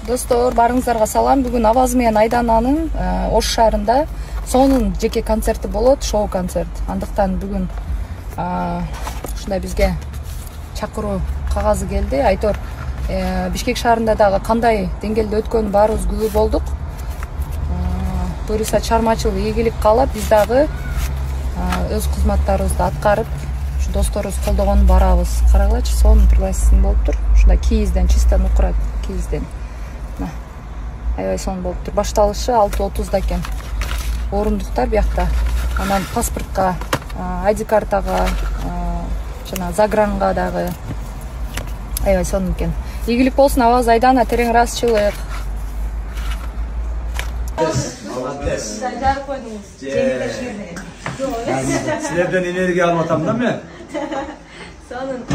Достор, барыңыздарга салам. Бүгүн Аваз менен Айдананын Ош шаарында сонун жеке концерти болот, шоу концерт. Андыктан бүгүн ушундай бизге чакыруу кагазы келди. Айтор Бишкек шаарында дагы кандай деңгээлде өткөнү баарыбыз күбө болдук. Буюрса чармачыл ийгилик каалап, биз дагы өз кызматтарыбызды аткарып, ушу досторубуз колдогонун барабыз. Карагылачы, сонун пригласительный болуптур. Ушундай кийизден, чисто нукурат кийизден. Аябай сонун болуптур. Башталышы 6:30да экен. Орундуктар биякта. Анан паспортко, ID картага, жана загранга дагы аябай сонун экен. Ийгилик болсун, Аваз, Айдана, терең ыраазычылык. Силерден энергия алып атам да мен. Сонун.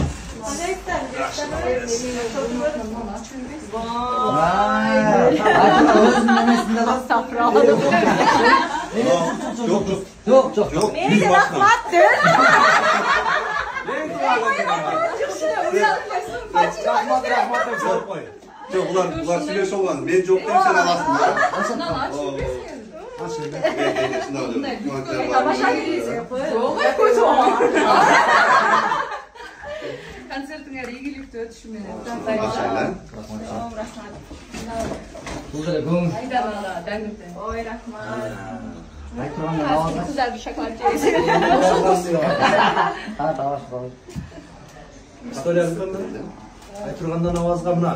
Yok. Meni de rahmattır. Yok ular süreç olan. Ben yok dem sen alasın. Концертиңер ийгиликтүү өтүшү менен. Айдана дәңгүлден. Ой, рахмат. Güzel bir şokolad yiyeceğiz. История айтыргандан авазга мына.